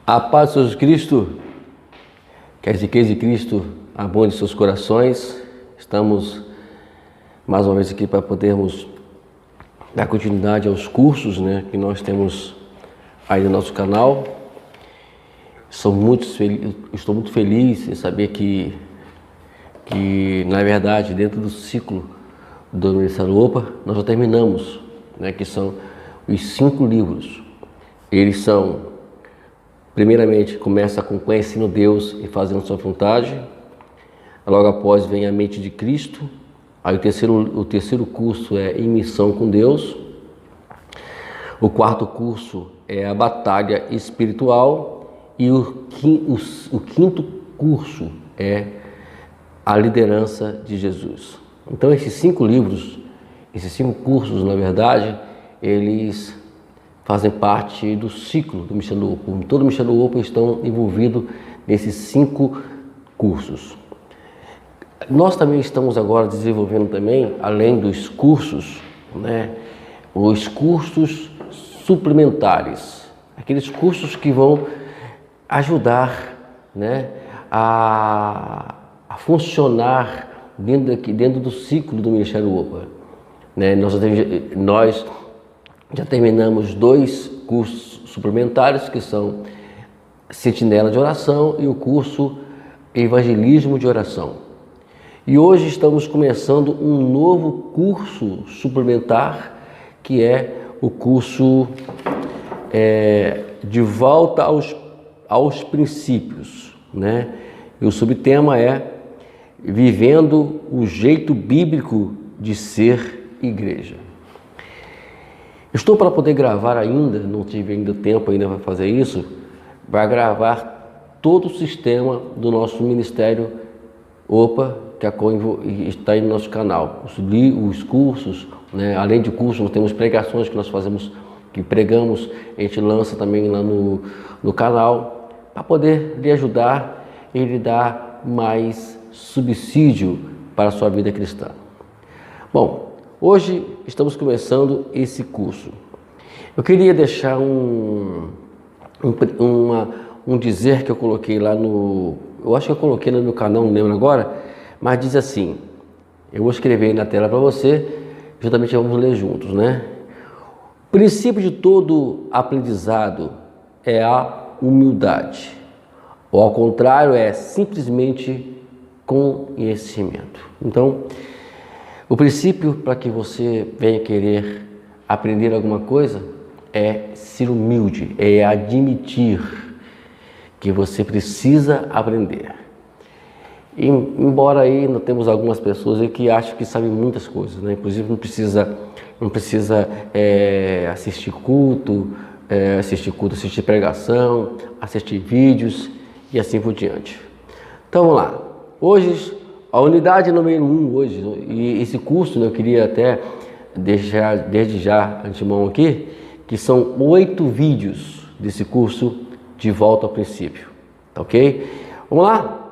A paz de Jesus Cristo, que as riquezas de Cristo abundem em seus corações. Estamos mais uma vez aqui para podermos dar continuidade aos cursos, que nós temos aí no nosso canal. Estou muito feliz em saber que na verdade, dentro do ciclo do Ministério OPA, nós já terminamos, que são os 5 livros. Eles são, primeiramente, começa com conhecendo Deus e fazendo sua vontade. Logo após vem a mente de Cristo. Aí o terceiro curso é em missão com Deus. O quarto curso é a batalha espiritual. E o quinto curso é a liderança de Jesus. Então esses 5 livros, esses 5 cursos, na verdade, eles fazem parte do ciclo do Ministério OPA. Todo o Ministério OPA estão envolvidos nesses 5 cursos. Nós também estamos agora desenvolvendo também, além dos cursos, os cursos suplementares. Aqueles cursos que vão ajudar a funcionar dentro do ciclo do Ministério OPA. Nós já terminamos 2 cursos suplementares, que são Sentinela de Oração e o curso Evangelismo de Oração. E hoje estamos começando um novo curso suplementar, que é o curso De Volta aos Princípios. E o subtema é Vivendo o Jeito Bíblico de Ser Igreja. Estou para poder gravar ainda, não tive ainda tempo ainda para fazer isso, para gravar todo o sistema do nosso Ministério OPA, que está aí no nosso canal. Os cursos, além de cursos, nós temos pregações que nós fazemos, que pregamos, a gente lança também lá no canal, para poder lhe ajudar e lhe dar mais subsídio para a sua vida cristã. Bom, hoje estamos começando esse curso. Eu queria deixar um dizer que eu coloquei lá eu acho que eu coloquei no meu canal, não lembro agora, mas diz assim, eu vou escrever aí na tela para você, juntamente vamos ler juntos, O princípio de todo aprendizado é a humildade, ou ao contrário, é simplesmente conhecimento. Então, o princípio para que você venha querer aprender alguma coisa é ser humilde, é admitir que você precisa aprender. E, embora aí nós temos algumas pessoas aí que acham que sabem muitas coisas, Inclusive não precisa assistir culto, assistir pregação, assistir vídeos e assim por diante. Então vamos lá. Hoje, a unidade número 1 hoje, e esse curso eu queria até deixar desde já antemão aqui, que são 8 vídeos desse curso de volta ao princípio, tá ok? Vamos lá?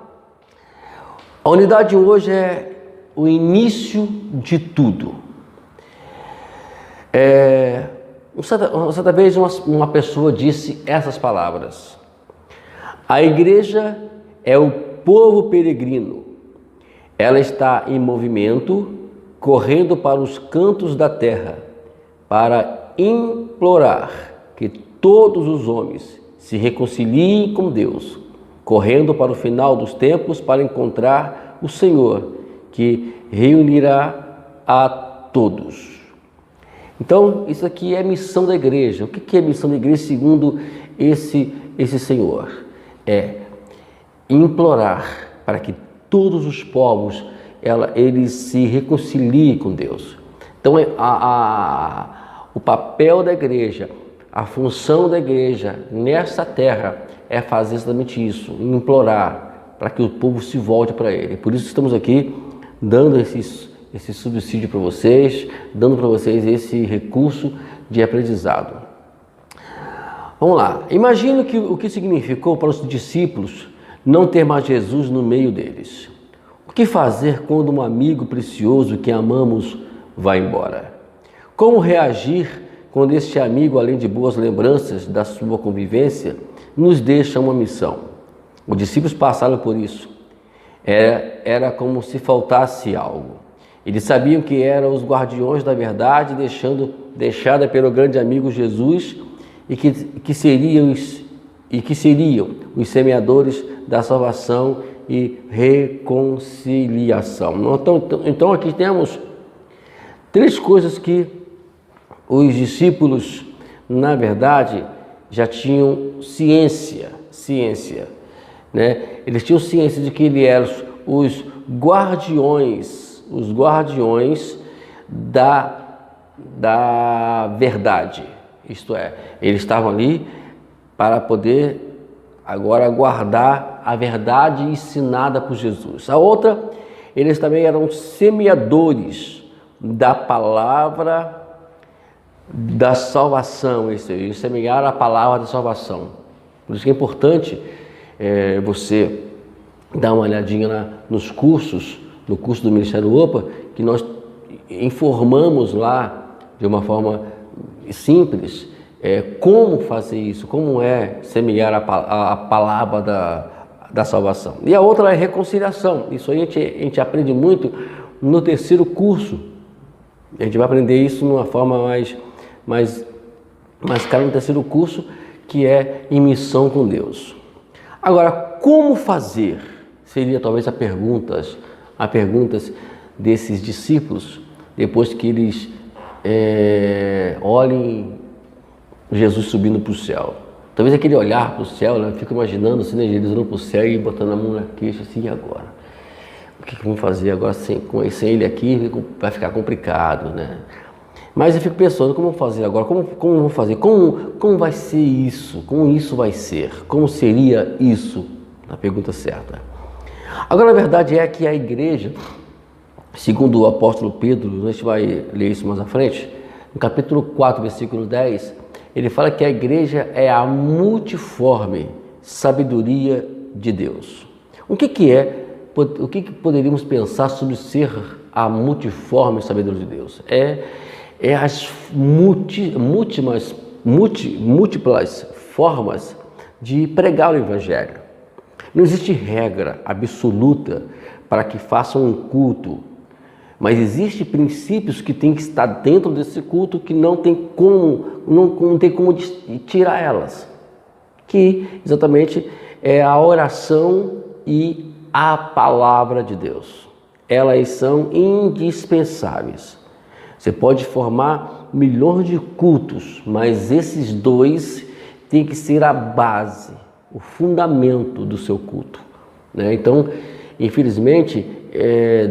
A unidade hoje é o início de tudo. Certa vez uma pessoa disse essas palavras: a igreja é o povo peregrino. Ela está em movimento, correndo para os cantos da terra, para implorar que todos os homens se reconciliem com Deus, correndo para o final dos tempos para encontrar o Senhor, que reunirá a todos. Então, isso aqui é a missão da igreja. O que é a missão da igreja segundo esse Senhor? É implorar para que todos os povos eles se reconciliem com Deus. Então, o papel da igreja, a função da igreja nessa terra é fazer exatamente isso, implorar para que o povo se volte para Ele. Por isso estamos aqui dando esse subsídio para vocês, dando para vocês esse recurso de aprendizado. Vamos lá. Imagina o que significou para os discípulos não ter mais Jesus no meio deles. O que fazer quando um amigo precioso que amamos vai embora? Como reagir quando este amigo, além de boas lembranças da sua convivência, nos deixa uma missão. Os discípulos passaram por isso. Era como se faltasse algo. Eles sabiam que eram os guardiões da verdade, deixada pelo grande amigo Jesus, e que seriam os semeadores da salvação e reconciliação. Então aqui temos três coisas que os discípulos, na verdade, já tinham ciência, né? Eles tinham ciência de que eles eram os guardiões da verdade. Isto é, eles estavam ali para poder agora guardar a verdade ensinada por Jesus. A outra, eles também eram semeadores da palavra da salvação. Eles semearam a palavra da salvação. Por isso que é importante você dar uma olhadinha nos cursos, no curso do Ministério OPA, que nós informamos lá de uma forma simples como fazer isso, como semear a palavra da salvação. E a outra é reconciliação. Isso aí a gente aprende muito no terceiro curso. A gente vai aprender isso de uma forma mais clara no terceiro curso, que é em missão com Deus. Agora, como fazer? Seria talvez a perguntas desses discípulos, depois que eles olhem Jesus subindo para o céu. Talvez aquele olhar para o céu, né? Fico imaginando assim, né, Jesus olhando para o céu e botando a mão na queixa assim, e agora? O que vamos fazer agora sem ele aqui? Vai ficar complicado, né? Mas eu fico pensando, como fazer agora? Como vou fazer? Como vai ser isso? Como isso vai ser? Como seria isso? A pergunta certa. Agora, a verdade é que a igreja, segundo o apóstolo Pedro, a gente vai ler isso mais à frente, no capítulo 4, versículo 10, ele fala que a igreja é a multiforme sabedoria de Deus. O que poderíamos pensar sobre ser a multiforme sabedoria de Deus? É as múltiplas formas de pregar o Evangelho. Não existe regra absoluta para que façam um culto, mas existem princípios que têm que estar dentro desse culto que não tem como tirar elas, que exatamente é a oração e a palavra de Deus. Elas são indispensáveis. Você pode formar milhões de cultos, mas esses dois têm que ser a base, o fundamento do seu culto, né? Então, infelizmente,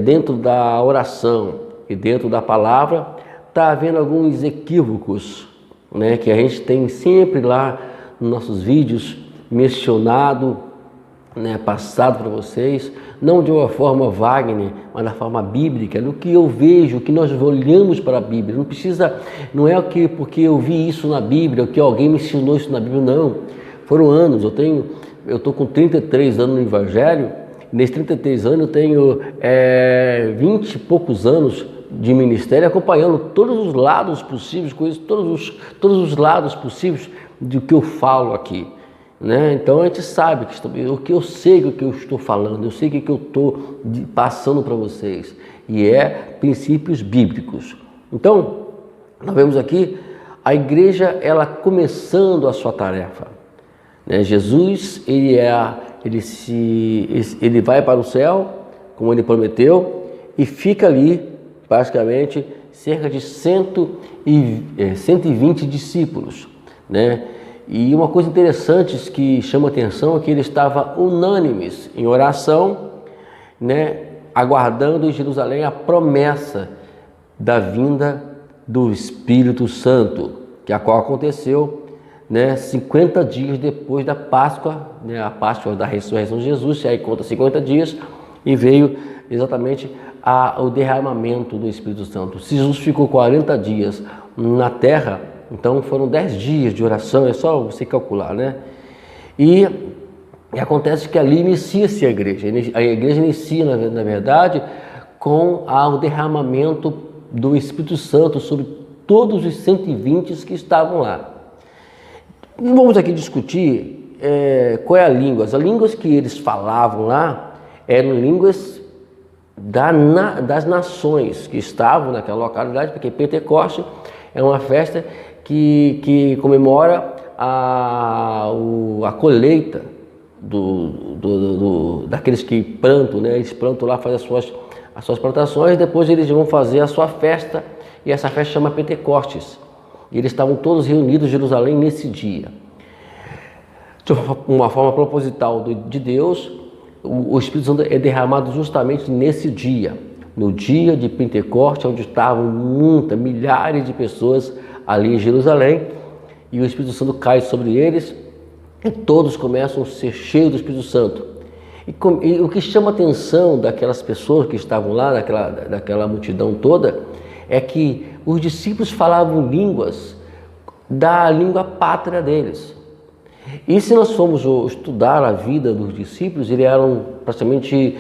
dentro da oração e dentro da palavra, está havendo alguns equívocos, né, que a gente tem sempre lá nos nossos vídeos mencionado, né, passado para vocês, não de uma forma Wagner, mas da forma bíblica, do que eu vejo, que nós olhamos para a Bíblia. Não é porque eu vi isso na Bíblia, ou que alguém me ensinou isso na Bíblia, não. Foram anos, eu estou com 33 anos no Evangelho. Nesses 33 anos eu tenho 20 e poucos anos de ministério, acompanhando todos os lados possíveis, todos os lados possíveis do que eu falo aqui, né? Então a gente sabe o que eu sei, o que eu estou falando, eu sei o que eu estou passando para vocês, e princípios bíblicos. Então, nós vemos aqui a igreja, ela começando a sua tarefa, né? Jesus, ele vai para o céu, como ele prometeu, e fica ali, praticamente, cerca de 120 discípulos, né? E uma coisa interessante que chama atenção é que ele estava unânimes em oração, né? Aguardando em Jerusalém a promessa da vinda do Espírito Santo, a qual aconteceu, né, 50 dias depois da Páscoa, né, a Páscoa da ressurreição de Jesus, aí conta 50 dias, e veio exatamente o derramamento do Espírito Santo. Se Jesus ficou 40 dias na terra, então foram 10 dias de oração, é só você calcular, né? E acontece que ali inicia-se a igreja. A igreja inicia, na verdade, com o derramamento do Espírito Santo sobre todos os 120 que estavam lá. Não vamos aqui discutir qual é a língua? As línguas que eles falavam lá eram línguas das nações que estavam naquela localidade, porque Pentecoste é uma festa que comemora a colheita daqueles que plantam, né? Eles plantam lá, fazem as suas plantações, depois eles vão fazer a sua festa, e essa festa chama Pentecostes. E eles estavam todos reunidos em Jerusalém nesse dia. De uma forma proposital de Deus, o Espírito Santo é derramado justamente nesse dia, no dia de Pentecostes, onde estavam milhares de pessoas ali em Jerusalém, e o Espírito Santo cai sobre eles, e todos começam a ser cheios do Espírito Santo. E o que chama a atenção daquelas pessoas que estavam lá, daquela multidão toda, é que os discípulos falavam línguas da língua pátria deles. E se nós formos estudar a vida dos discípulos, eles eram praticamente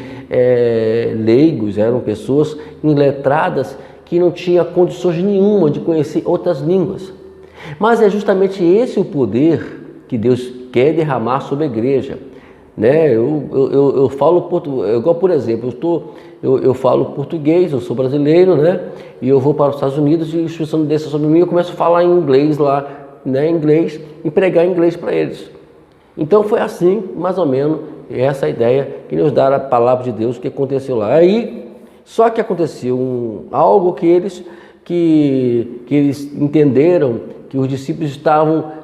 leigos, eram pessoas iletradas que não tinham condições nenhuma de conhecer outras línguas. Mas é justamente esse o poder que Deus quer derramar sobre a igreja. Né? Eu falo português, igual por exemplo, eu falo português, eu sou brasileiro, né? E eu vou para os Estados Unidos e a instituição desce sobre mim, eu começo a falar em inglês lá, né? Inglês, e pregar inglês para eles. Então foi assim, mais ou menos, essa ideia que nos dá a palavra de Deus que aconteceu lá. Aí, só que aconteceu algo que eles entenderam que os discípulos estavam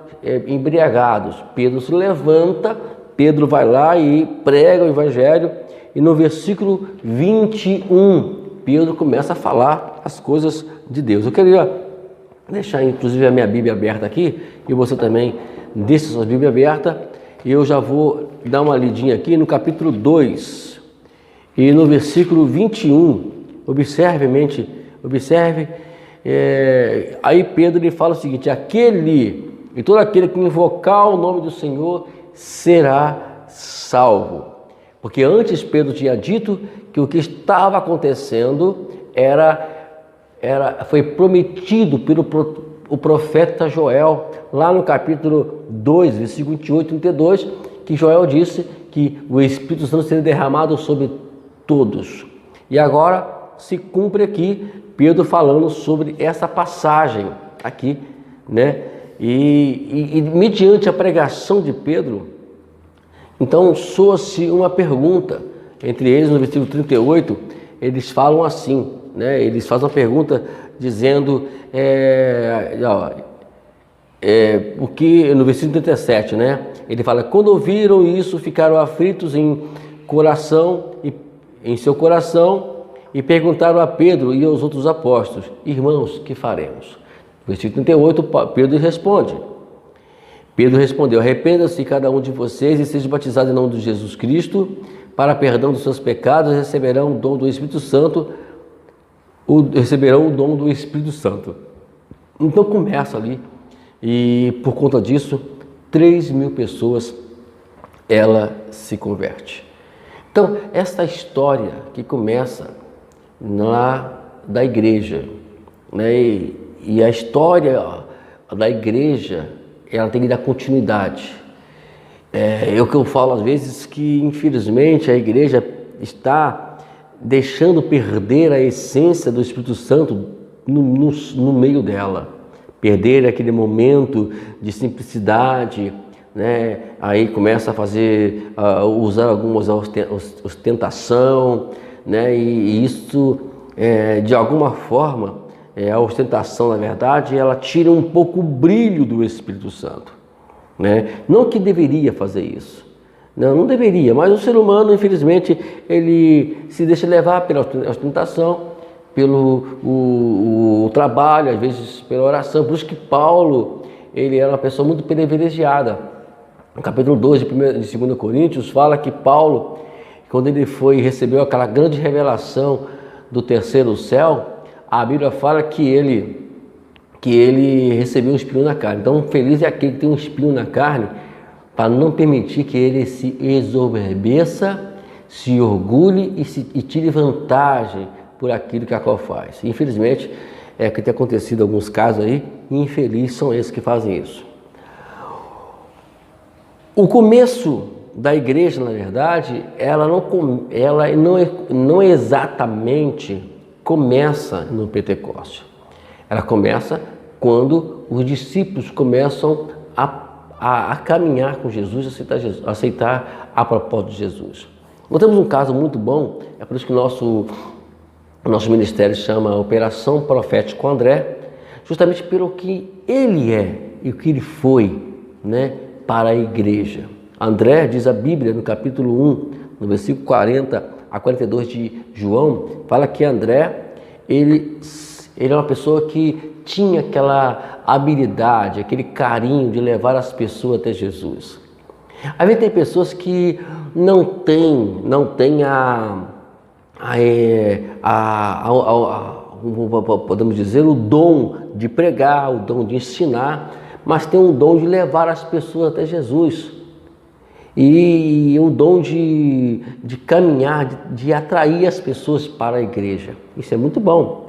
embriagados. Pedro se levanta, Pedro vai lá e prega o evangelho, e no versículo 21, Pedro começa a falar as coisas de Deus. Eu queria deixar inclusive a minha Bíblia aberta aqui, e você também deixe a sua Bíblia aberta, e eu já vou dar uma lidinha aqui no capítulo 2, e no versículo 21, observe, aí Pedro ele fala o seguinte: e todo aquele que invocar o nome do Senhor será salvo. Porque antes Pedro tinha dito que o que estava acontecendo foi prometido pelo o profeta Joel, lá no capítulo 2, versículo 28 e 32, que Joel disse que o Espírito Santo seria derramado sobre todos. E agora se cumpre aqui Pedro falando sobre essa passagem aqui, né? E mediante a pregação de Pedro, então soa-se uma pergunta. Entre eles, no versículo 38, eles falam assim, né? Eles fazem uma pergunta dizendo, porque no versículo 37, né? Ele fala: quando ouviram isso, ficaram aflitos em seu coração, e perguntaram a Pedro e aos outros apóstolos: irmãos, que faremos? Versículo 38, Pedro responde. Pedro respondeu: arrependa-se cada um de vocês e seja batizado em nome de Jesus Cristo para perdão dos seus pecados, e receberão o dom do Espírito Santo. Então começa ali, e por conta disso 3.000 pessoas ela se converte. Então essa história que começa lá da igreja, né? E a história da igreja, ela tem que dar continuidade. É o que eu falo às vezes, que infelizmente a igreja está deixando perder a essência do Espírito Santo no meio dela. Perder aquele momento de simplicidade, né? Aí começa a usar algumas ostentação, né? E isso, de alguma forma, a ostentação, na verdade, ela tira um pouco o brilho do Espírito Santo, né? Não que deveria fazer isso, não deveria, mas o ser humano, infelizmente, ele se deixa levar pela ostentação, pelo o trabalho, às vezes pela oração. Por isso que Paulo, ele era uma pessoa muito privilegiada. No capítulo 2 de 2 Coríntios, fala que Paulo, quando ele recebeu aquela grande revelação do terceiro céu, a Bíblia fala que ele recebeu um espinho na carne. Então, feliz é aquele que tem um espinho na carne, para não permitir que ele se exorbeça, se orgulhe e tire vantagem por aquilo que a qual faz. Infelizmente, é que tem acontecido alguns casos aí, e infelizes são esses que fazem isso. O começo da igreja, na verdade, ela não exatamente começa no Pentecostes. Ela começa quando os discípulos começam a caminhar com Jesus, aceitar a proposta de Jesus. Nós temos um caso muito bom, é por isso que o nosso ministério chama Operação Profético André, justamente pelo que ele é e o que ele foi, né, para a igreja. André, diz a Bíblia no capítulo 1, no versículo 40 a 42 de João, fala que André, ele é uma pessoa que tinha aquela habilidade, aquele carinho de levar as pessoas até Jesus. Às vezes tem pessoas que não têm podemos dizer, o dom de pregar, o dom de ensinar, mas tem um dom de levar as pessoas até Jesus. E o dom de caminhar, de atrair as pessoas para a igreja. Isso é muito bom.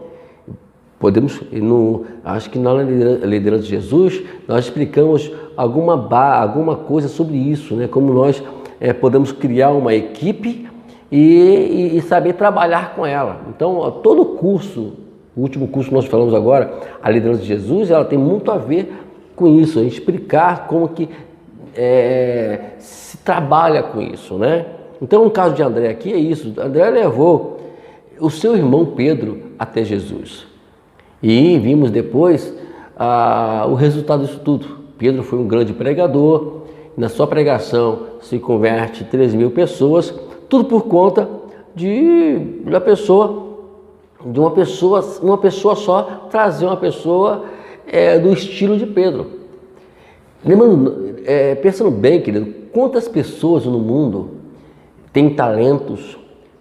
Acho que na liderança de Jesus, nós explicamos alguma coisa sobre isso, né? Como nós podemos criar uma equipe e saber trabalhar com ela. Então, todo curso, o último curso que nós falamos agora, a liderança de Jesus, ela tem muito a ver com isso, a explicar como que se trabalha com isso, né? Então, no caso de André aqui é isso. André levou o seu irmão Pedro até Jesus. E vimos depois o resultado disso tudo. Pedro foi um grande pregador, na sua pregação se converte 3.000 pessoas, tudo por conta de uma pessoa só trazer uma pessoa do estilo de Pedro. Lembrando, pensando bem, querido, quantas pessoas no mundo têm talentos,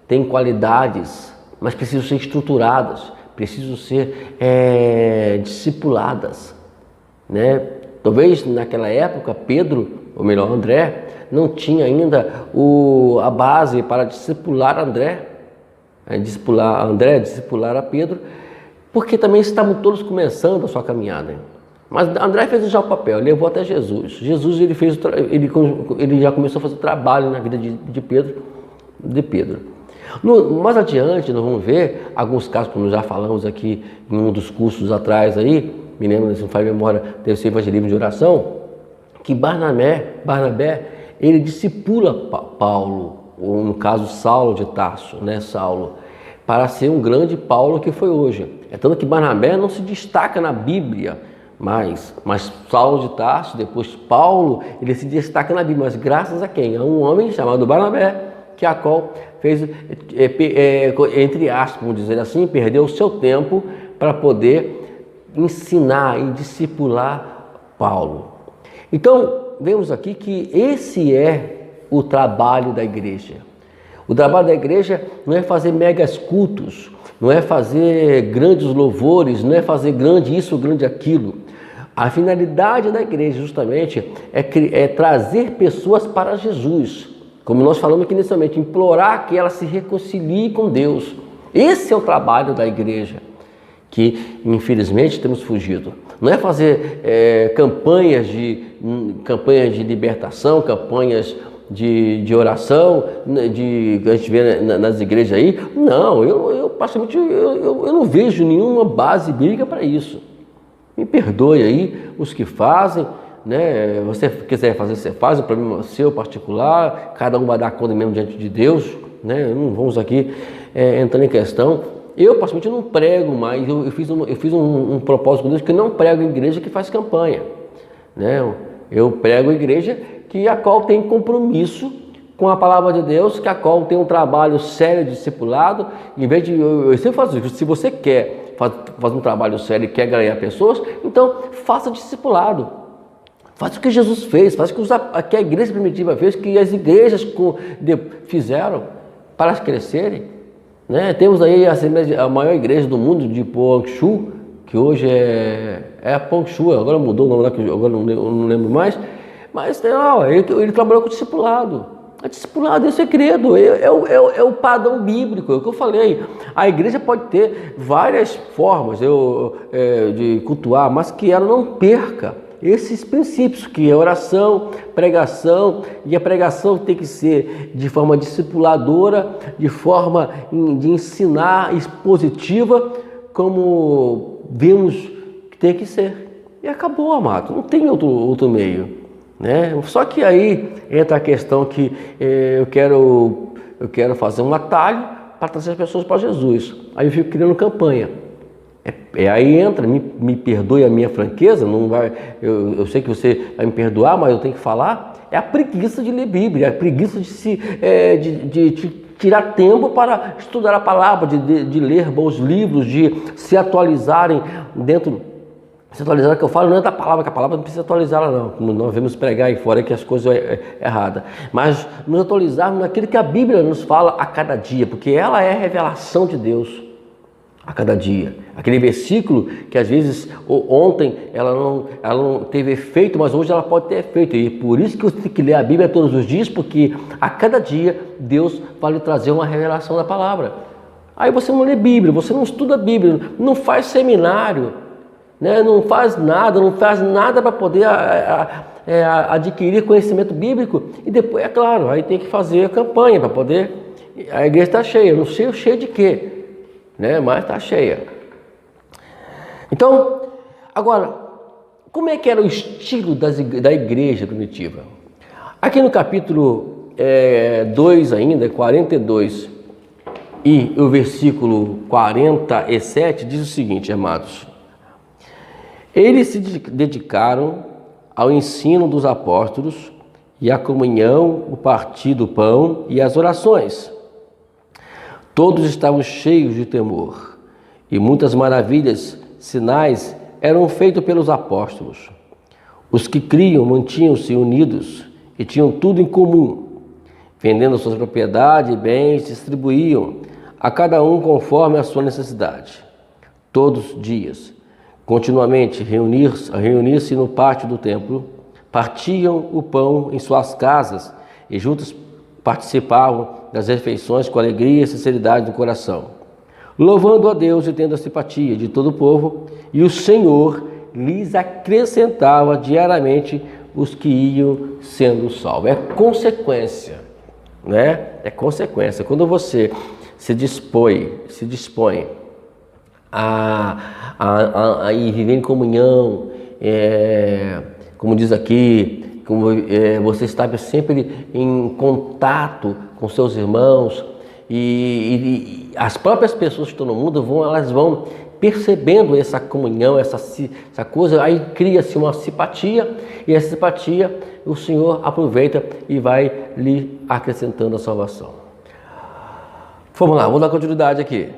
têm qualidades, mas precisam ser estruturadas, precisam ser discipuladas, né? Talvez naquela época Pedro, ou melhor André, não tinha ainda a base para discipular discipular a Pedro, porque também estavam todos começando a sua caminhada. Mas André fez já o papel, levou até Jesus. Jesus ele já começou a fazer trabalho na vida de Pedro. Mais adiante nós vamos ver alguns casos, como já falamos aqui em um dos cursos atrás aí, me lembro, se não faz memória, deve ser evangelismo de oração, que Barnabé, ele discipula Paulo, ou no caso Saulo de Tarso, né, Saulo, para ser um grande Paulo que foi hoje. É tanto que Barnabé não se destaca na Bíblia, mas Saulo de Tarso, depois Paulo, ele se destaca na Bíblia, mas graças a quem? A um homem chamado Barnabé, que a qual fez, entre aspas, vamos dizer assim, perdeu o seu tempo para poder ensinar e discipular Paulo. Então, vemos aqui que esse é o trabalho da igreja. O trabalho da igreja não é fazer megas cultos, não é fazer grandes louvores, não é fazer grande isso, grande aquilo. A finalidade da igreja, justamente, é trazer pessoas para Jesus. Como nós falamos aqui inicialmente, implorar que ela se reconcilie com Deus. Esse é o trabalho da igreja, que infelizmente temos fugido. Não é fazer campanhas de libertação, campanhas de oração, que a gente vê nas igrejas aí. Não, eu não vejo nenhuma base bíblica para isso. Me perdoe aí os que fazem, né? Você quiser fazer, você faz, o problema é seu particular, cada um vai dar conta mesmo diante de Deus, né? Não vamos aqui entrando em questão. Eu, particularmente, não prego mais, eu fiz um propósito com Deus que eu não prego em igreja que faz campanha, né? Eu prego em igreja a qual tem compromisso com a palavra de Deus, a qual tem um trabalho sério de discipulado. Em vez de, eu sempre faço isso, se você quer fazer um trabalho sério e quer ganhar pessoas, então faça discipulado. Faça o que Jesus fez, faça o que a igreja primitiva fez, que as igrejas fizeram para crescerem, né? Temos aí a maior igreja do mundo de Pongshu, que hoje é a Pongshu, agora mudou o nome, agora não lembro mais, mas ele trabalhou com discipulado. A discipulado é segredo, é o padrão bíblico, é o que eu falei. A igreja pode ter várias formas de cultuar, mas que ela não perca esses princípios, que é oração, pregação, e a pregação tem que ser de forma discipuladora, de forma de ensinar, expositiva, como vimos que tem que ser. E acabou, amado, não tem outro meio, né? Só que aí entra a questão que eu quero fazer um atalho para trazer as pessoas para Jesus. Aí eu fico criando campanha. Aí entra, me perdoe a minha franqueza, não vai, eu sei que você vai me perdoar, mas eu tenho que falar, é a preguiça de ler Bíblia, é a preguiça de tirar tempo para estudar a palavra, de ler bons livros, de se atualizarem dentro. Se atualizar, que eu falo não é da palavra, que a palavra não precisa atualizá-la não, como nós vemos pregar aí fora que as coisas erradas, mas nos atualizarmos naquilo que a Bíblia nos fala a cada dia, porque ela é a revelação de Deus a cada dia. Aquele versículo que às vezes ontem ela não teve efeito, mas hoje ela pode ter efeito, e por isso que você tem que ler a Bíblia todos os dias, porque a cada dia Deus vai lhe trazer uma revelação da palavra. Aí você não lê Bíblia, você não estuda a Bíblia, não faz seminário, né? Não faz nada para poder adquirir conhecimento bíblico, e depois, é claro, aí tem que fazer a campanha para poder. A igreja está cheia, não sei cheia de quê, né? Mas está cheia. Então, agora, como é que era o estilo da igreja primitiva? Aqui no capítulo 2 ainda, 42, e o versículo 47 diz o seguinte, amados: eles se dedicaram ao ensino dos apóstolos e à comunhão, o partir do pão e as orações. Todos estavam cheios de temor, e muitas maravilhas, sinais eram feitos pelos apóstolos. Os que criam mantinham-se unidos e tinham tudo em comum. Vendendo suas propriedades e bens, distribuíam a cada um conforme a sua necessidade. Todos os dias, continuamente reunir-se no pátio do templo, partiam o pão em suas casas e juntos participavam das refeições com alegria e sinceridade do coração, louvando a Deus e tendo a simpatia de todo o povo, e o Senhor lhes acrescentava diariamente os que iam sendo salvos. É consequência, né? É consequência. Quando você se dispõe a viver em comunhão, como diz aqui, você está sempre em contato com seus irmãos, e as próprias pessoas que estão no mundo elas vão percebendo essa comunhão, essa coisa, aí cria-se uma simpatia, e essa simpatia o Senhor aproveita e vai lhe acrescentando a salvação. Vamos lá, vamos dar continuidade aqui.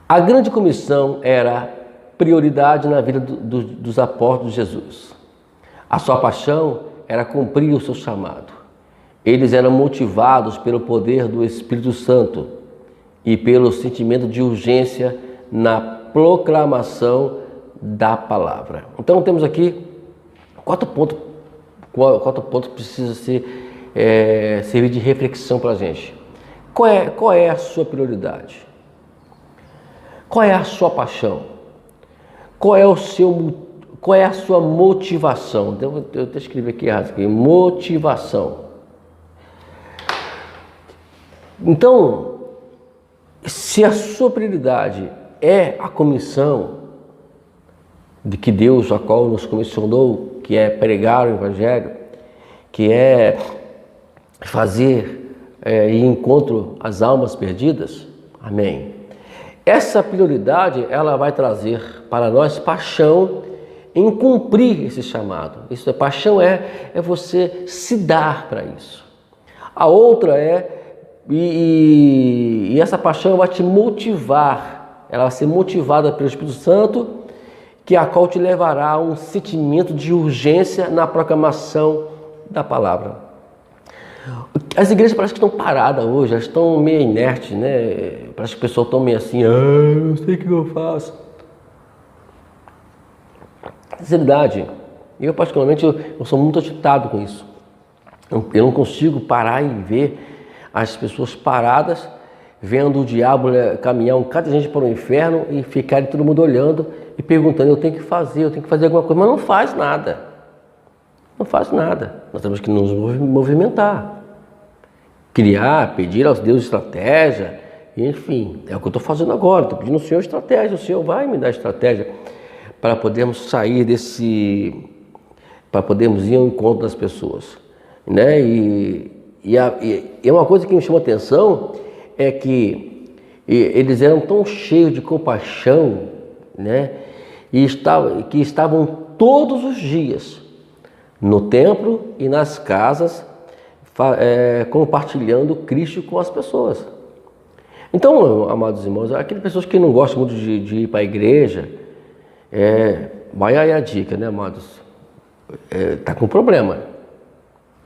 A grande comissão era prioridade na vida dos apóstolos de Jesus. A sua paixão era cumprir o seu chamado. Eles eram motivados pelo poder do Espírito Santo e pelo sentimento de urgência na proclamação da palavra. Então temos aqui quatro pontos que precisam servir de reflexão para a gente. Qual é a sua prioridade? Qual é a sua paixão? Qual é a sua motivação? Eu até escrevi aqui errado, motivação. Então, se a sua prioridade é a comissão de que Deus, a qual nos comissionou, que é pregar o Evangelho, que é fazer e encontro as almas perdidas, amém. Essa prioridade, ela vai trazer para nós paixão em cumprir esse chamado. Isso é paixão, é você se dar para isso. A outra e essa paixão vai te motivar, ela vai ser motivada pelo Espírito Santo, que a qual te levará a um sentimento de urgência na proclamação da palavra. As igrejas parecem que estão paradas hoje, elas estão meio inertes, né? Parece que o pessoal está meio assim, eu sei o que eu faço. Sinceridade, eu particularmente eu sou muito agitado com isso. Eu não consigo parar e ver as pessoas paradas, vendo o diabo caminhar um cada gente para o inferno e ficarem todo mundo olhando e perguntando, eu tenho que fazer alguma coisa, mas não faz nada. Não faz nada. Nós temos que nos movimentar, criar, pedir aos deuses estratégia, enfim, é o que eu estou fazendo agora, estou pedindo ao Senhor estratégia, o Senhor vai me dar estratégia para podermos sair para podermos ir ao encontro das pessoas, né? E uma coisa que me chama a atenção é que eles eram tão cheios de compaixão, né? Que estavam todos os dias no templo e nas casas compartilhando Cristo com as pessoas. Então, amados irmãos, aquelas pessoas que não gostam muito de ir para a igreja, vai aí a dica, né, amados? Está com problema,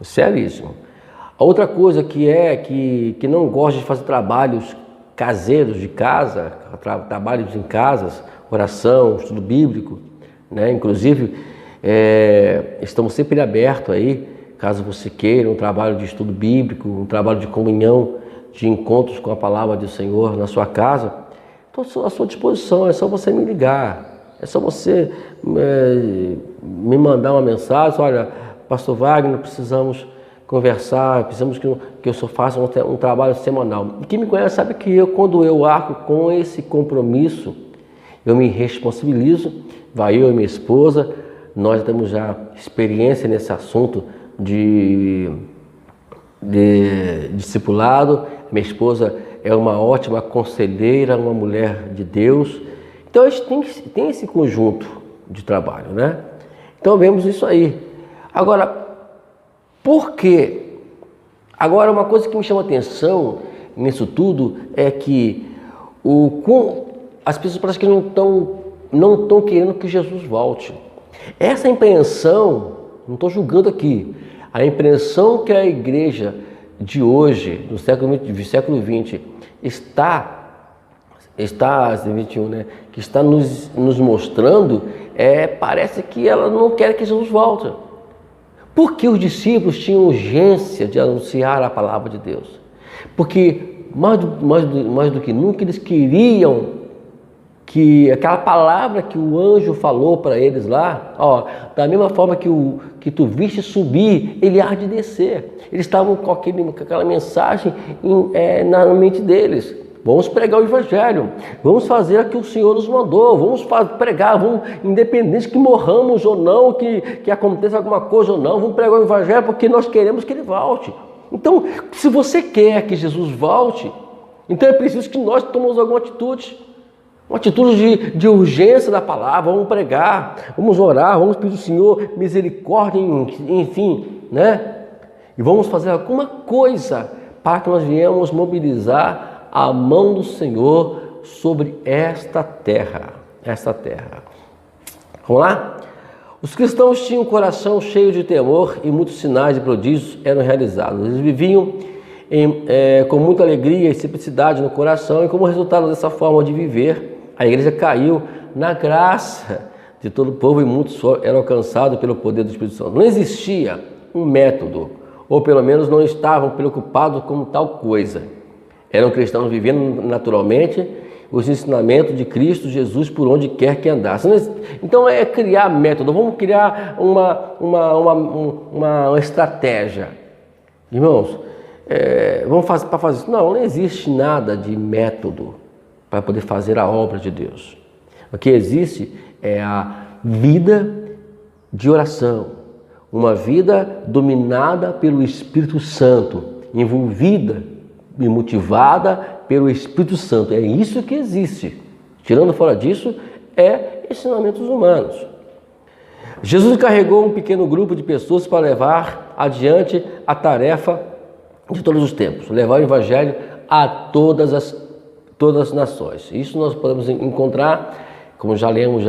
seríssimo. A outra coisa que não gosta de fazer trabalhos caseiros de casa, trabalhos em casas, oração, estudo bíblico, né? Inclusive, estamos sempre abertos aí, caso você queira, um trabalho de estudo bíblico, um trabalho de comunhão, de encontros com a palavra do Senhor na sua casa. Estou à sua disposição, é só você me ligar, é só você me mandar uma mensagem, olha, pastor Wagner, precisamos conversar, precisamos que eu só faça um trabalho semanal. E quem me conhece sabe que quando eu arco com esse compromisso, eu me responsabilizo, vai eu e minha esposa, nós temos já experiência nesse assunto de discipulado. Minha esposa é uma ótima conselheira, uma mulher de Deus. Então a gente tem esse conjunto de trabalho, né? Então vemos isso aí. Agora, por quê? Agora, uma coisa que me chama a atenção nisso tudo é que as pessoas parecem que não estão querendo que Jesus volte. Essa impreensão, não estou julgando aqui, a impressão que a igreja de hoje, do século XX, está 21, né? Que está nos mostrando, parece que ela não quer que Jesus volte. Porque os discípulos tinham urgência de anunciar a palavra de Deus. Porque mais do que nunca eles queriam que aquela palavra que o anjo falou para eles lá, da mesma forma que tu viste subir, ele há de descer. Eles estavam com aquela mensagem na mente deles. Vamos pregar o evangelho, vamos fazer o que o Senhor nos mandou, vamos pregar, independente que morramos ou não, que aconteça alguma coisa ou não, vamos pregar o evangelho porque nós queremos que ele volte. Então, se você quer que Jesus volte, então é preciso que nós tomemos alguma atitude. Uma atitude de urgência da palavra, vamos pregar, vamos orar, vamos pedir ao Senhor misericórdia, enfim, né? E vamos fazer alguma coisa para que nós venhamos mobilizar a mão do Senhor sobre esta terra. Vamos lá? Os cristãos tinham um coração cheio de temor e muitos sinais e prodígios eram realizados. Eles viviam com muita alegria e simplicidade no coração, e como resultado dessa forma de viver, a igreja caiu na graça de todo o povo e muitos eram alcançados pelo poder do Espírito Santo. Não existia um método, ou pelo menos não estavam preocupados com tal coisa. Eram cristãos vivendo naturalmente os ensinamentos de Cristo Jesus por onde quer que andasse. Então é criar método, vamos criar uma estratégia. Irmãos, vamos fazer para fazer isso. Não existe nada de método para poder fazer a obra de Deus. O que existe é a vida de oração, uma vida dominada pelo Espírito Santo, envolvida e motivada pelo Espírito Santo. É isso que existe. Tirando fora disso, ensinamentos humanos. Jesus encarregou um pequeno grupo de pessoas para levar adiante a tarefa de todos os tempos, levar o Evangelho a todas as nações. Isso nós podemos encontrar, como já lemos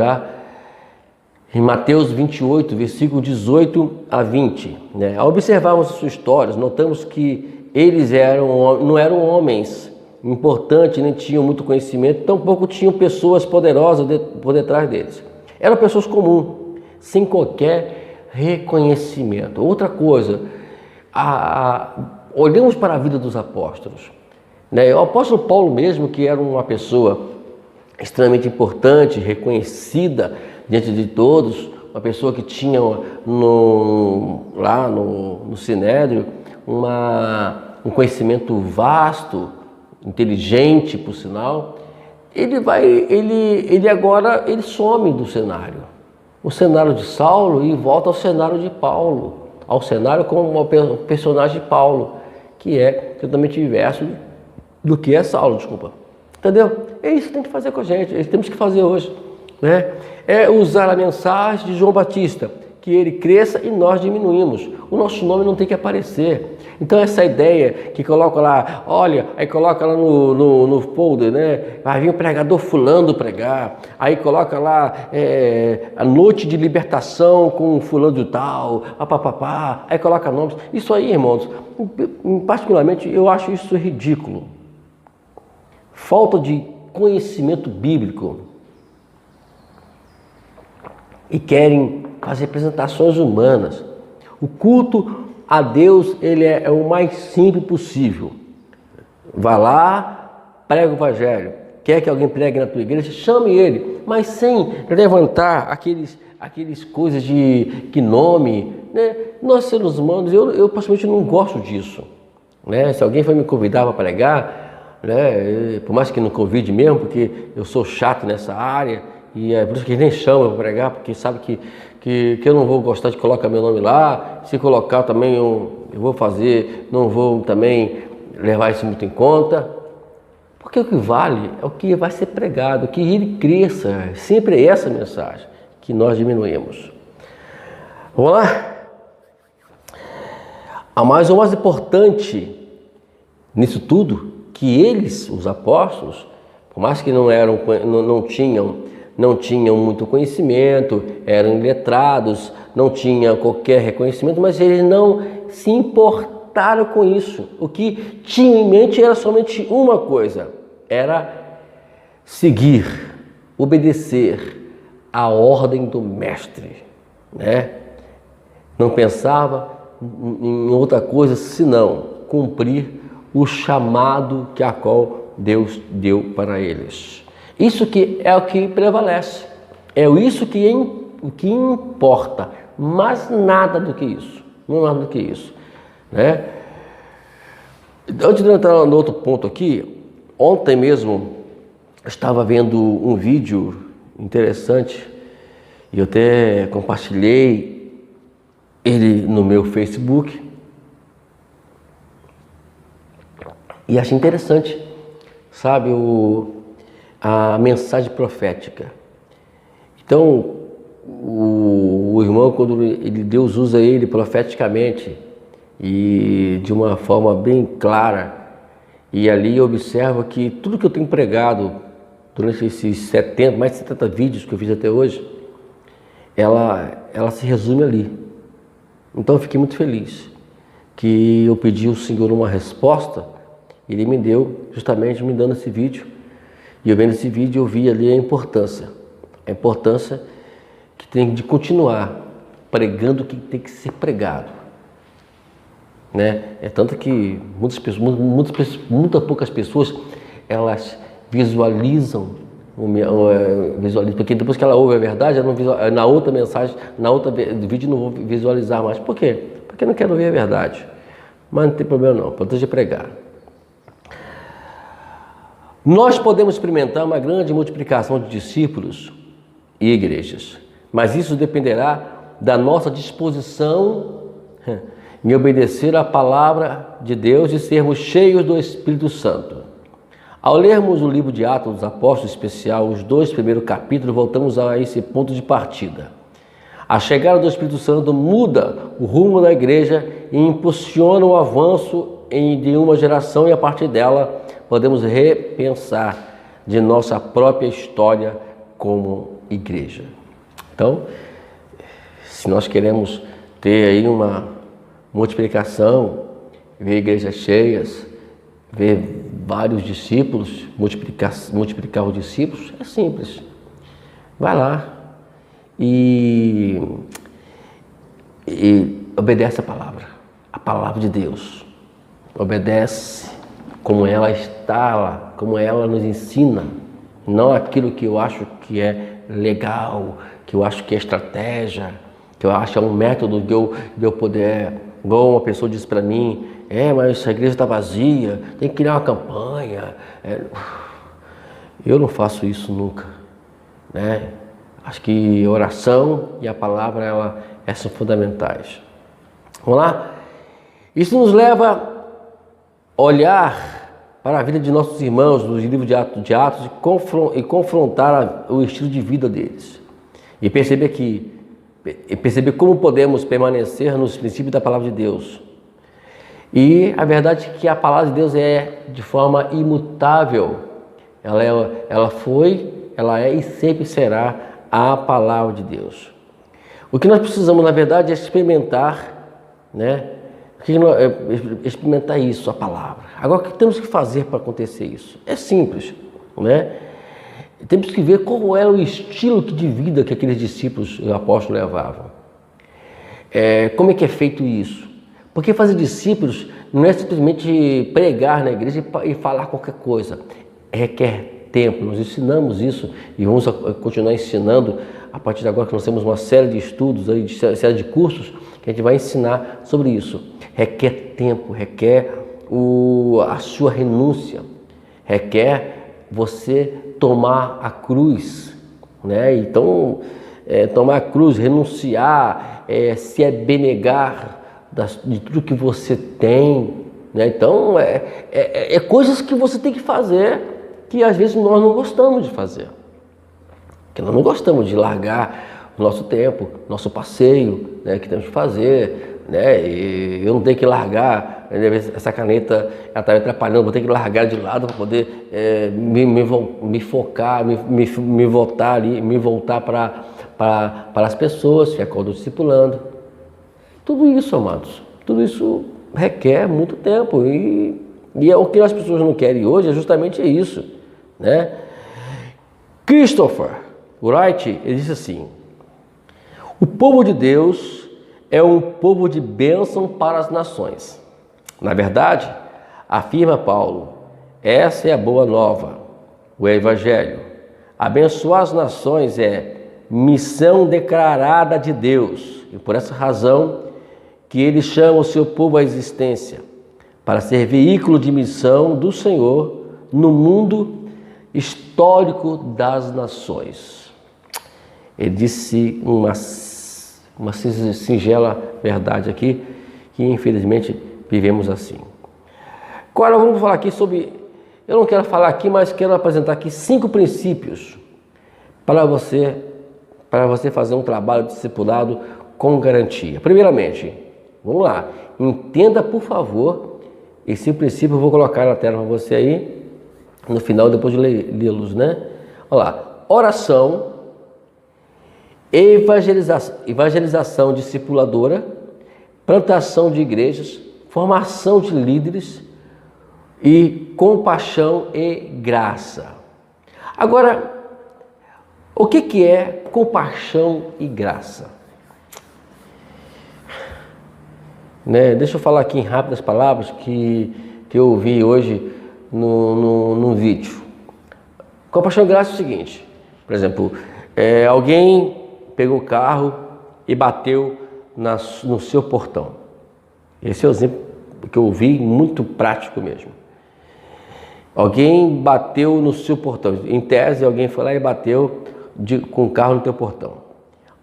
em Mateus 28, versículo 18 a 20. Né? Ao observarmos suas histórias, notamos que eles não eram homens importantes, nem tinham muito conhecimento, tampouco tinham pessoas poderosas por detrás deles. Eram pessoas comuns, sem qualquer reconhecimento. Outra coisa, olhamos para a vida dos apóstolos. né? O apóstolo Paulo mesmo, que era uma pessoa extremamente importante, reconhecida diante de todos, uma pessoa que tinha lá no Sinédrio um conhecimento vasto, inteligente, por sinal, ele agora some do cenário. O cenário de Saulo e volta ao cenário de Paulo, ao cenário como o personagem de Paulo, que é totalmente inverso do que é Saulo, desculpa. Entendeu? É isso que tem que fazer com a gente, é isso que temos que fazer hoje, né? É usar a mensagem de João Batista, que ele cresça e nós diminuímos. O nosso nome não tem que aparecer. Então essa ideia que coloca lá, olha, aí coloca lá no folder, né? Vai vir o pregador fulano pregar, aí coloca lá a noite de libertação com fulano de tal, papapá, aí coloca nomes. Isso aí, irmãos, particularmente eu acho isso ridículo. Falta de conhecimento bíblico. E querem fazer apresentações humanas. O culto a Deus, ele é o mais simples possível. Vá lá, prega o evangelho. Quer que alguém pregue na tua igreja? Chame ele, mas sem levantar aqueles coisas de nome, né? Nós seres humanos, eu pessoalmente não gosto disso, né? Se alguém for me convidar para pregar, né? Por mais que não convide mesmo, porque eu sou chato nessa área, e é por isso que nem chama para pregar, porque sabe que eu não vou gostar de colocar meu nome lá. Se colocar também eu vou fazer, não vou também levar isso muito em conta. Porque o que vale é o que vai ser pregado, que ele cresça. Sempre é essa mensagem que nós diminuímos. Vamos lá? O mais importante nisso tudo, que eles, os apóstolos, por mais que não tinham muito conhecimento, eram iletrados, não tinham qualquer reconhecimento, mas eles não se importaram com isso. O que tinham em mente era somente uma coisa, era seguir, obedecer a ordem do mestre, né? Não pensava em outra coisa senão cumprir o chamado que a qual Deus deu para eles. Isso que é o que prevalece, é isso que importa, mas nada do que isso, não nada do que isso, né? Antes de entrar no outro ponto aqui, ontem mesmo eu estava vendo um vídeo interessante e eu até compartilhei ele no meu Facebook e achei interessante, sabe, a mensagem profética. Então, o irmão, quando Deus usa ele profeticamente e de uma forma bem clara, e ali observa que tudo que eu tenho pregado durante esses mais de 70 vídeos que eu fiz até hoje, ela se resume ali. Então eu fiquei muito feliz que eu pedi ao Senhor uma resposta, Ele me deu, justamente me dando esse vídeo. E eu vendo esse vídeo, eu vi ali a importância que tem de continuar pregando o que tem que ser pregado, né? É tanto que muitas poucas pessoas, elas visualizam, porque depois que ela ouve a verdade, ela não na outra mensagem, na outra vídeo não vou visualizar mais. Por quê? Porque não quero ouvir a verdade. Mas não tem problema não, pode pregar. Nós podemos experimentar uma grande multiplicação de discípulos e igrejas, mas isso dependerá da nossa disposição em obedecer à palavra de Deus e sermos cheios do Espírito Santo. Ao lermos o livro de Atos dos Apóstolos, especial, os 2 primeiros capítulos, voltamos a esse ponto de partida. A chegada do Espírito Santo muda o rumo da igreja e impulsiona o avanço de uma geração, e a partir dela podemos repensar de nossa própria história como igreja. Então, se nós queremos ter aí uma multiplicação, ver igrejas cheias, ver vários discípulos, multiplicar os discípulos, é simples. Vai lá e obedece a palavra de Deus. Obedece como ela está lá, como ela nos ensina, não aquilo que eu acho que é legal, que eu acho que é estratégia, que eu acho que é um método de eu poder, igual uma pessoa disse para mim, mas a igreja está vazia, tem que criar uma campanha. Eu não faço isso nunca, né? Acho que a oração e a palavra, elas são fundamentais. Vamos lá? Isso nos leva a olhar para a vida de nossos irmãos nos livros de Atos e confrontar o estilo de vida deles. E perceber como podemos permanecer nos princípios da palavra de Deus. E a verdade é que a palavra de Deus é de forma imutável. Ela foi, ela é e sempre será a palavra de Deus. O que nós precisamos, na verdade, é experimentar, né? Experimentar isso, a palavra. Agora, o que temos que fazer para acontecer isso? É simples, né? Temos que ver qual era o estilo de vida que aqueles discípulos e apóstolos levavam. Como é que é feito isso? Porque fazer discípulos não é simplesmente pregar na igreja e falar qualquer coisa. Requer tempo. Nós ensinamos isso e vamos continuar ensinando a partir de agora, que nós temos uma série de estudos, série de cursos que a gente vai ensinar sobre isso. Requer tempo, requer a sua renúncia, requer você tomar a cruz, né? Então, tomar a cruz, renunciar, se abenegar de tudo que você tem, né? Então, coisas que você tem que fazer que às vezes nós não gostamos de fazer. Que nós não gostamos de largar o nosso tempo, nosso passeio, né, que temos que fazer, né? E eu não tenho que largar, essa caneta está me atrapalhando, vou ter que largar de lado para poder me focar, me voltar para as pessoas que acordam discipulando. Tudo isso, amados, tudo isso requer muito tempo e o que as pessoas não querem hoje é justamente isso, né? Christopher Wright, ele disse assim: o povo de Deus é um povo de bênção para as nações. Na verdade, afirma Paulo, essa é a boa nova, o evangelho. Abençoar as nações é missão declarada de Deus, e por essa razão que ele chama o seu povo à existência, para ser veículo de missão do Senhor no mundo histórico das nações. Ele disse uma singela verdade aqui, que infelizmente vivemos assim. Agora vamos falar aqui sobre, eu não quero falar aqui, mas quero apresentar aqui 5 princípios para você fazer um trabalho discipulado com garantia. Primeiramente, vamos lá, entenda por favor, esse princípio eu vou colocar na tela para você aí, no final, depois de lê-los, né? Olha lá, oração, evangelização discipuladora, plantação de igrejas, formação de líderes e compaixão e graça. Agora, o que é compaixão e graça? Né? Deixa eu falar aqui em rápidas palavras que eu ouvi hoje num vídeo. Compaixão e graça é o seguinte, por exemplo, alguém pegou o carro e bateu no seu portão. Esse é o exemplo que eu ouvi, muito prático mesmo. Alguém bateu no seu portão. Em tese, alguém foi lá e bateu com o carro no teu portão.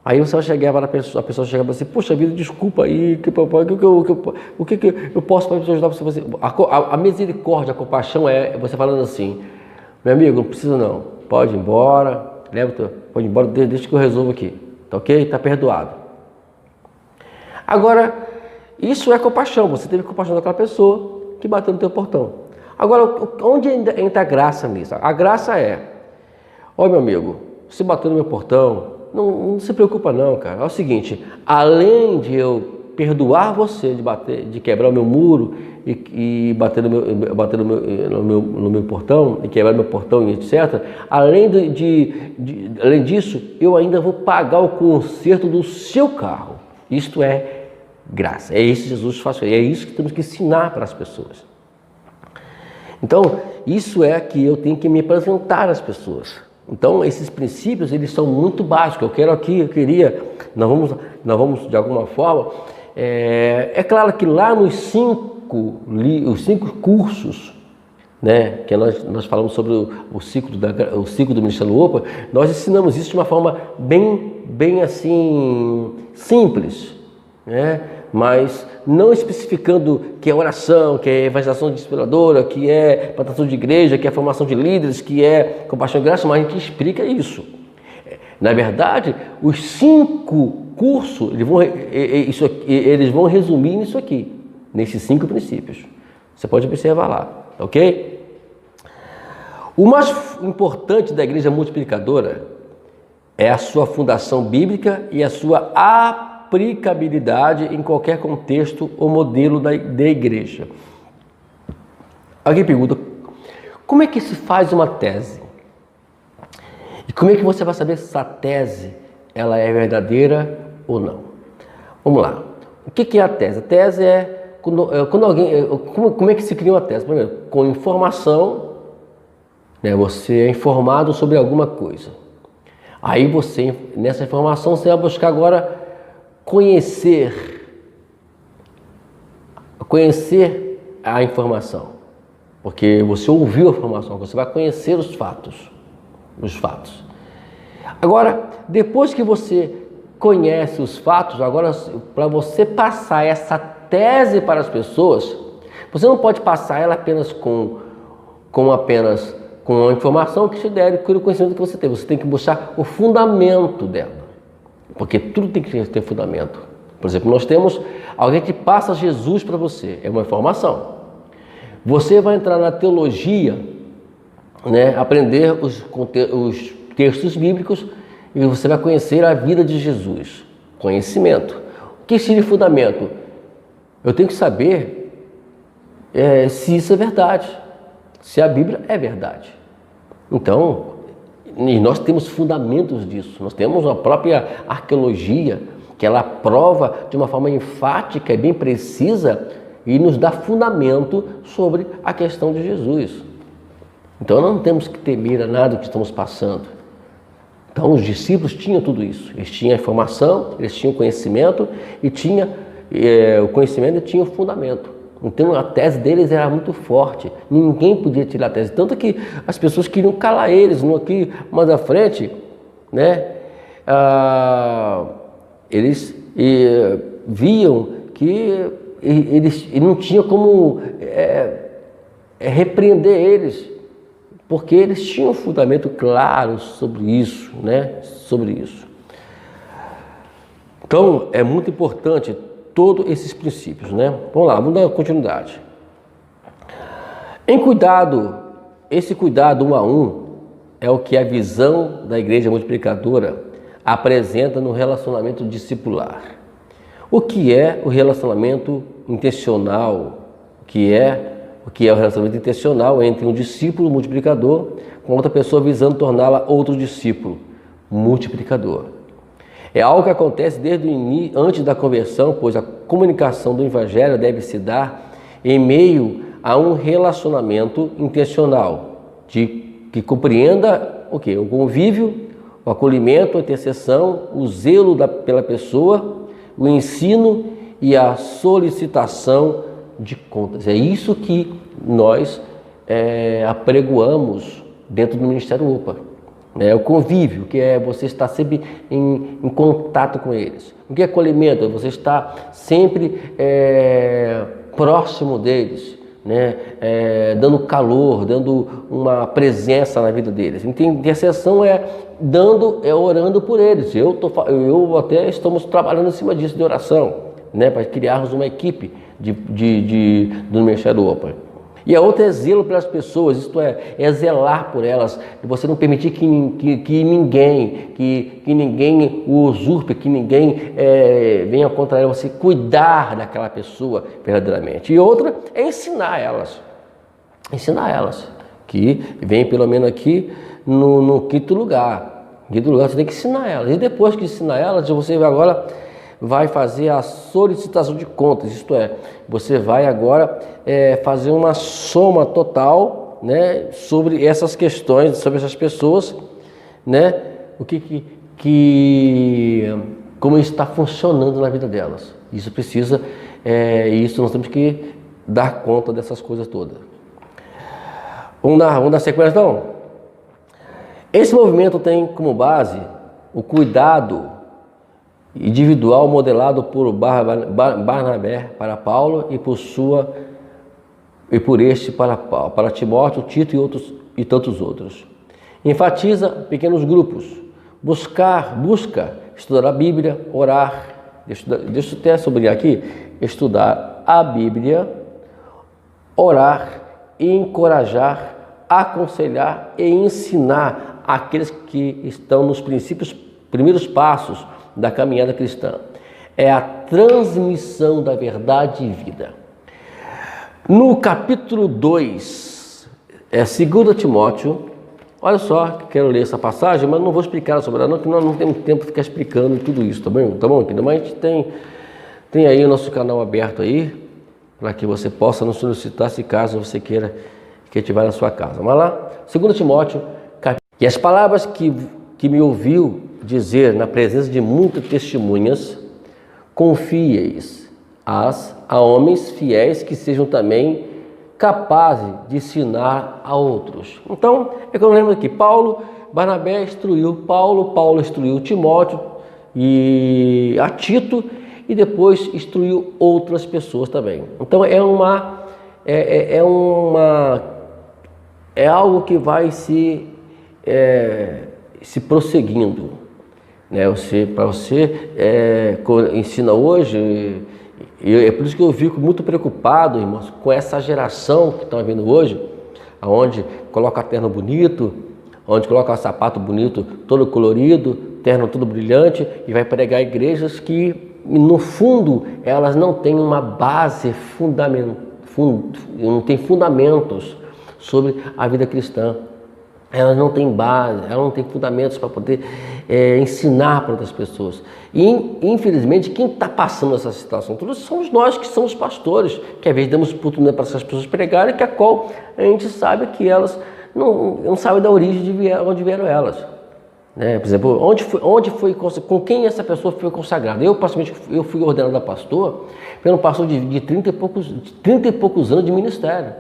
Aí você vai chegar para a pessoa chega para você, poxa vida, desculpa aí, o que eu posso para ajudar você? A misericórdia, a compaixão é você falando assim, meu amigo, não precisa não, pode ir embora, pode ir embora, deixa que eu resolvo aqui, tá ok? Tá perdoado. Agora, isso é compaixão, você teve compaixão daquela pessoa que bateu no teu portão. Agora, onde entra a graça nisso? A graça é, olha meu amigo, você bateu no meu portão, não se preocupa não, cara. É o seguinte, além de eu perdoar você de quebrar o meu muro e bater no meu portão, e quebrar meu portão e etc. Além disso, eu ainda vou pagar o conserto do seu carro. Isto é graça. É isso que Jesus faz. É isso que temos que ensinar para as pessoas. Então, isso é que eu tenho que me apresentar às pessoas. Então, esses princípios, eles são muito básicos. Nós vamos de alguma forma, é claro que lá os cinco cursos, né, que nós falamos sobre o ciclo do Ministério OPA, nós ensinamos isso de uma forma bem assim, simples, né? Mas não especificando que é oração, que é evangelização discipuladora, que é plantação de igreja, que é formação de líderes, que é compaixão e graça, mas a gente explica isso. Na verdade, os 5 cursos, eles vão resumir nisso aqui, nesses 5 princípios. Você pode observar lá, ok? O mais importante da igreja multiplicadora é a sua fundação bíblica e a sua aplicabilidade em qualquer contexto ou modelo da igreja. Alguém pergunta, como é que se faz uma tese? E como é que você vai saber se essa tese ela é verdadeira ou não? Vamos lá. O que é a tese? A tese é quando alguém... Como é que se cria uma tese? Primeiro, com informação, né? Você é informado sobre alguma coisa. Aí você, nessa informação, você vai buscar agora conhecer a informação, porque você ouviu a informação, você vai conhecer os fatos. Agora, depois que você conhece os fatos, agora para você passar essa tese para as pessoas, você não pode passar ela apenas com a informação que te der, com o conhecimento que você tem. Você tem que buscar o fundamento dela. Porque tudo tem que ter fundamento. Por exemplo, nós temos alguém que passa Jesus para você, é uma informação. Você vai entrar na teologia, né, aprender os textos bíblicos e você vai conhecer a vida de Jesus. Conhecimento. O que seria fundamento? Eu tenho que saber se isso é verdade, se a Bíblia é verdade. Então, e nós temos fundamentos disso, nós temos a própria arqueologia, que ela prova de uma forma enfática e bem precisa e nos dá fundamento sobre a questão de Jesus. Então não temos que temer a nada do que estamos passando. Então os discípulos tinham tudo isso, eles tinham a informação, eles tinham o conhecimento e o conhecimento tinha o fundamento. Então a tese deles era muito forte, ninguém podia tirar a tese, tanto que as pessoas queriam calar eles, aqui mais à frente, né? Eles viam que eles não tinham como repreender eles, porque eles tinham um fundamento claro sobre isso, né? Sobre isso. Então é muito importante todos esses princípios, né? Vamos lá, vamos dar continuidade. Esse cuidado 1 a 1 é o que a visão da igreja multiplicadora apresenta no relacionamento discipular. O que é o relacionamento intencional? O que é o relacionamento intencional entre um discípulo multiplicador com outra pessoa visando torná-la outro discípulo multiplicador? É algo que acontece antes da conversão, pois a comunicação do Evangelho deve se dar em meio a um relacionamento intencional, que compreenda o quê? O convívio, o acolhimento, a intercessão, o zelo pela pessoa, o ensino e a solicitação de contas. É isso que nós apregoamos dentro do Ministério OPA. O convívio, que é você estar sempre em contato com eles. O que é acolhimento? É você estar sempre próximo deles, né? Dando calor, dando uma presença na vida deles. Intercessão orando por eles. Eu até estamos trabalhando em cima disso, de oração, né? Para criarmos uma equipe do Ministério OPA. E a outra é zelo pelas pessoas, isto é zelar por elas, você não permitir que ninguém o usurpe, que ninguém venha contra ela, você cuidar daquela pessoa verdadeiramente. E outra é ensinar elas, que vem pelo menos aqui no quinto lugar. Em quinto lugar você tem que ensinar elas, e depois que ensinar elas, você vai agora vai fazer a solicitação de contas, isto é, você vai agora fazer uma soma total, né, sobre essas questões, sobre essas pessoas, né, como está funcionando na vida delas. Isso precisa, isso nós temos que dar conta dessas coisas todas. Vamos dar sequência então? Esse movimento tem como base o cuidado individual modelado por Barnabé para Paulo e por este para Timóteo, Tito e tantos outros. Enfatiza pequenos grupos, busca estudar a Bíblia, orar, deixa eu até sublinhar aqui, estudar a Bíblia, orar, encorajar, aconselhar e ensinar aqueles que estão nos primeiros passos da caminhada cristã. É a transmissão da verdade e vida. No capítulo 2, 2 Timóteo, olha só, quero ler essa passagem, mas não vou explicar sobre ela, não, porque nós não temos tempo de ficar explicando tudo isso, tá bom, querido? Mas a gente tem aí o nosso canal aberto aí, para que você possa nos solicitar, se caso você queira que estiver na sua casa. Mas lá, 2 Timóteo, e as palavras que me ouviu dizer na presença de muitas testemunhas, confieis a homens fiéis que sejam também capazes de ensinar a outros. Então, é como eu lembro aqui, Barnabé instruiu Paulo instruiu Timóteo e a Tito, e depois instruiu outras pessoas também. Então é algo que vai se prosseguindo, né? Para você ensina hoje, é por isso que eu fico muito preocupado, irmãos, com essa geração que está vindo hoje, onde coloca terno bonito, onde coloca sapato bonito, todo colorido, terno todo brilhante, e vai pregar igrejas que no fundo elas não têm uma base não tem fundamentos sobre a vida cristã. Elas não têm base, elas não têm fundamentos para poder ensinar para outras pessoas. E, infelizmente, quem está passando essa situação toda somos nós que somos pastores, que às vezes damos oportunidade para essas pessoas pregarem, que a qual a gente sabe que elas não sabem da origem de onde vieram elas. Né? Por exemplo, com quem essa pessoa foi consagrada? Eu fui ordenado a pastor pelo pastor de 30 e poucos anos de ministério.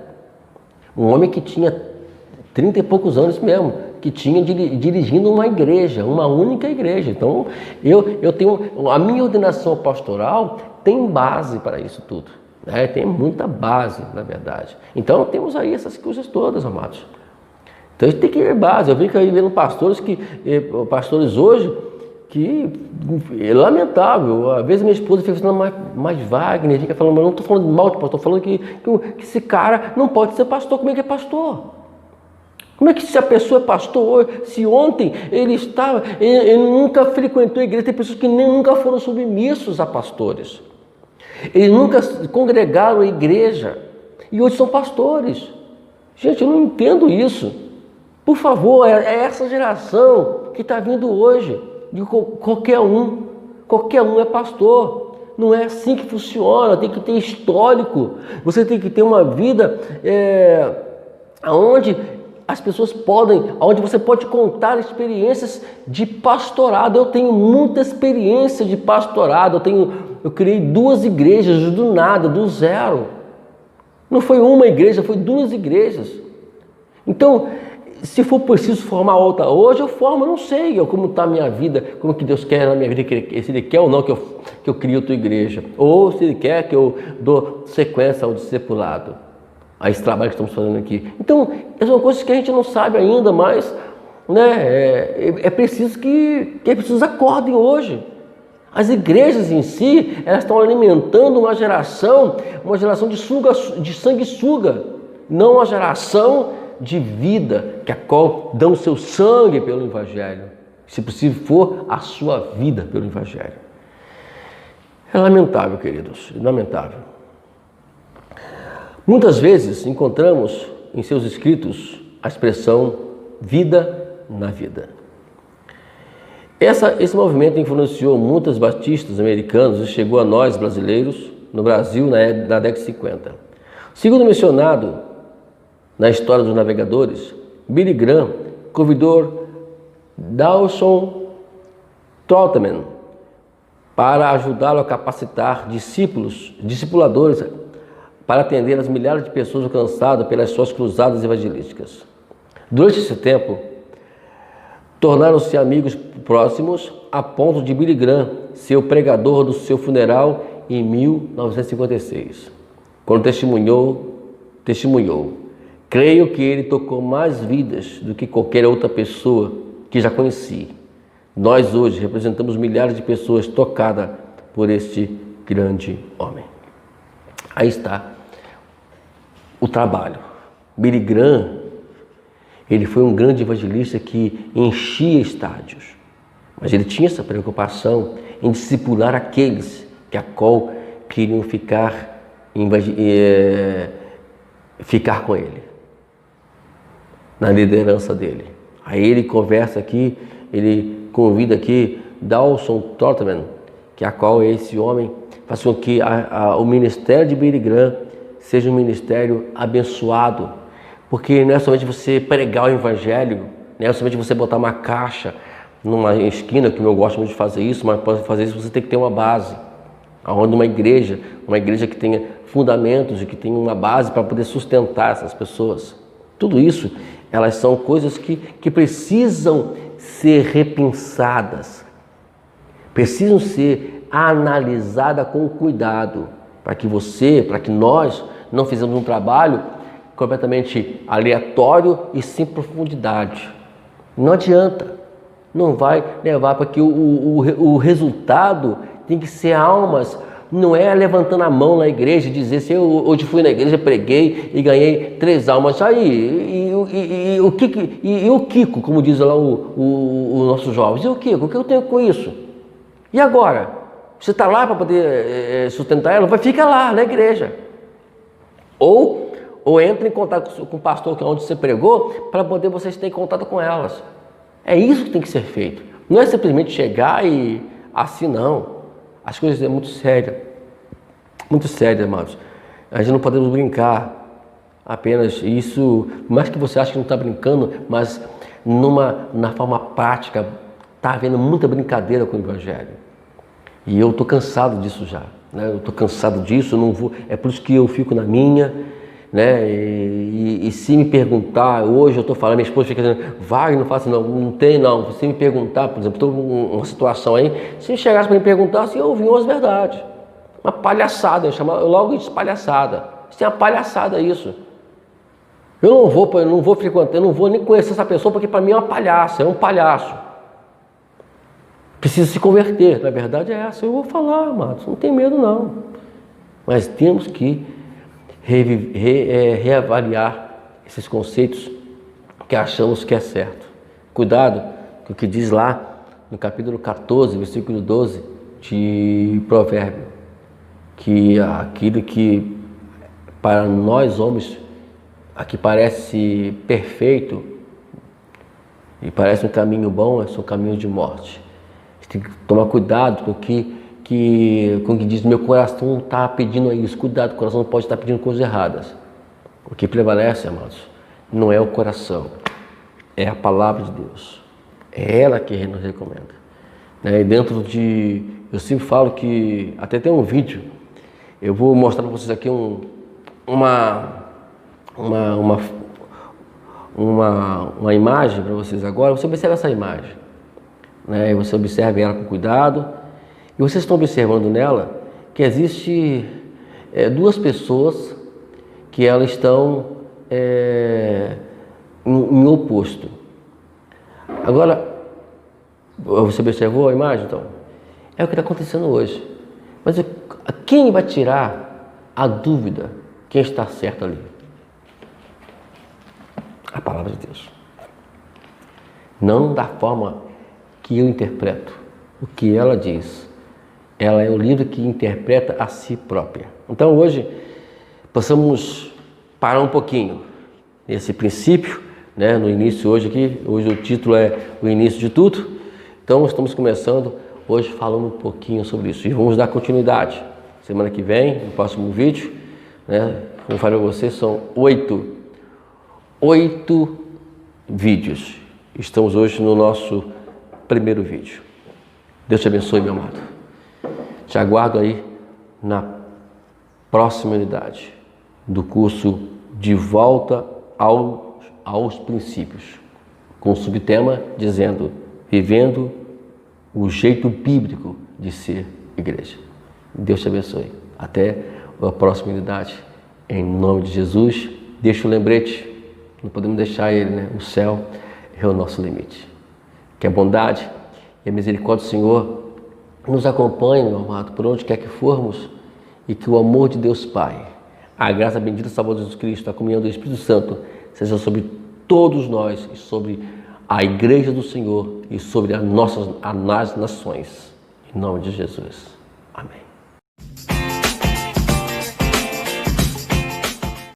Um homem que tinha 30 e poucos anos mesmo, que tinha dirigindo uma igreja, uma única igreja. Então, eu tenho, a minha ordenação pastoral tem base para isso tudo, né? Tem muita base, na verdade. Então, temos aí essas coisas todas, amados. Então, a gente tem que ir base. Eu vi que aí vendo pastores hoje, que é lamentável. Às vezes minha esposa fica falando, mais Wagner, fica falando, mas não estou falando mal de pastor, estou falando que esse cara não pode ser pastor. Como é que é pastor? Como é que se a pessoa é pastor, se ontem ele nunca frequentou a igreja, tem pessoas que nunca foram submissos a pastores. Eles nunca congregaram a igreja e hoje são pastores. Gente, eu não entendo isso. Por favor, é essa geração que está vindo hoje, de qualquer um é pastor. Não é assim que funciona, tem que ter histórico. Você tem que ter uma vida onde as pessoas onde você pode contar experiências de pastorado. Eu tenho muita experiência de pastorado. Eu criei 2 igrejas do nada, do zero. Não foi uma igreja, foi 2 igrejas. Então, se for preciso formar outra hoje, eu formo, eu não sei como está a minha vida, como que Deus quer na minha vida, se Ele quer ou não que eu crie outra igreja, ou se Ele quer que eu dou sequência ao discipulado, a esse trabalho que estamos fazendo aqui. Então, essas são coisas que a gente não sabe ainda, mas né, é preciso que as pessoas acordem hoje. As igrejas em si, elas estão alimentando uma geração de sanguessuga, não uma geração de vida, que a qual dão seu sangue pelo Evangelho, se possível for a sua vida pelo Evangelho. É lamentável, queridos, lamentável. Muitas vezes encontramos em seus escritos a expressão vida na vida. Esse movimento influenciou muitos batistas americanos e chegou a nós, brasileiros, no Brasil, na década de 50. Segundo mencionado na história dos navegadores, Billy Graham convidou Dawson Trotman para ajudá-lo a capacitar discipuladores para atender as milhares de pessoas alcançadas pelas suas cruzadas evangelísticas. Durante esse tempo, tornaram-se amigos próximos a ponto de Billy Graham ser o pregador do seu funeral em 1956, quando testemunhou. Creio que ele tocou mais vidas do que qualquer outra pessoa que já conheci. Nós hoje representamos milhares de pessoas tocadas por este grande homem. Aí está o trabalho. Billy Graham, ele foi um grande evangelista que enchia estádios, mas ele tinha essa preocupação em discipular aqueles que a qual queriam ficar com ele, na liderança dele. Aí ele conversa aqui, ele convida aqui Dawson Trotman, que a qual esse homem faz com que o ministério de Billy Graham seja um ministério abençoado, porque não é somente você pregar o evangelho, não é somente você botar uma caixa numa esquina, que eu gosto muito de fazer isso, mas para fazer isso você tem que ter uma base, onde uma igreja que tenha fundamentos e que tenha uma base para poder sustentar essas pessoas. Tudo isso, elas são coisas que precisam ser repensadas, precisam ser analisadas com cuidado, para que nós não fizemos um trabalho completamente aleatório e sem profundidade. Não adianta, não vai levar, porque o resultado tem que ser almas. Não é levantando a mão na igreja e dizer assim, eu hoje fui na igreja, preguei e ganhei 3 almas. Aí, e o Kiko, como diz lá o nosso jovens, e o Kiko, o que eu tenho com isso? E agora? Você está lá para poder sustentar ela? Fica lá na igreja. Ou entre em contato com o pastor que é onde você pregou, para poder vocês terem contato com elas. É isso que tem que ser feito. Não é simplesmente chegar e assim não. As coisas são muito sérias, amados. A gente não podemos brincar apenas isso, mais que você acha que não está brincando, mas na forma prática está havendo muita brincadeira com o evangelho. E eu estou cansado disso já, né? Eu estou cansado disso, eu não vou. É por isso que eu fico na minha, né? E se me perguntar, hoje eu estou falando, minha esposa fica dizendo, vai, não faça não tem não. Se me perguntar, por exemplo, estou numa situação aí, se chegasse para me perguntar, assim, eu ouvi umas verdades. Uma palhaçada, eu logo disse palhaçada. Isso é uma palhaçada isso. Eu não vou frequentar, eu não vou nem conhecer essa pessoa, porque para mim é uma palhaça, é um palhaço. Precisa se converter, na verdade é essa. Eu vou falar, amados, não tem medo não. Mas temos que reavaliar esses conceitos que achamos que é certo. Cuidado com o que diz lá no capítulo 14, versículo 12 de Provérbio, que aquilo que para nós homens aqui parece perfeito e parece um caminho bom, são caminhos de morte. Você tem que tomar cuidado com o que diz, meu coração está pedindo isso. Cuidado, o coração não pode estar pedindo coisas erradas. O que prevalece, amados, não é o coração, é a palavra de Deus. É ela que nos recomenda. E dentro de... Eu sempre falo que... Até tem um vídeo, eu vou mostrar para vocês aqui uma imagem para vocês agora. Você observa essa imagem, né? Você observa ela com cuidado. E vocês estão observando nela que existe 2 pessoas que elas estão em oposto. Agora, você observou a imagem, então? É o que está acontecendo hoje. Mas quem vai tirar a dúvida quem está certo ali? A palavra de Deus. Não da forma que eu interpreto o que ela diz. Ela é o livro que interpreta a si própria. Então hoje, possamos parar um pouquinho nesse princípio, né? No início hoje o título é O Início de Tudo. Então, estamos começando hoje falando um pouquinho sobre isso. E vamos dar continuidade. Semana que vem, no próximo vídeo, né? Como eu falei para vocês, são 8 vídeos. Estamos hoje no nosso primeiro vídeo. Deus te abençoe, meu amado. Te aguardo aí na próxima unidade do curso De Volta aos Princípios, com o subtema dizendo: vivendo o jeito bíblico de ser igreja. Deus te abençoe. Até a próxima unidade. Em nome de Jesus, deixa o lembrete. Não podemos deixar ele, né? O céu é o nosso limite. Que a bondade e a misericórdia do Senhor nos acompanhem, meu amado, por onde quer que formos, e que o amor de Deus Pai, a graça bendita do Salvador Jesus Cristo, a comunhão do Espírito Santo, seja sobre todos nós e sobre a igreja do Senhor e sobre as nações. Em nome de Jesus. Amém.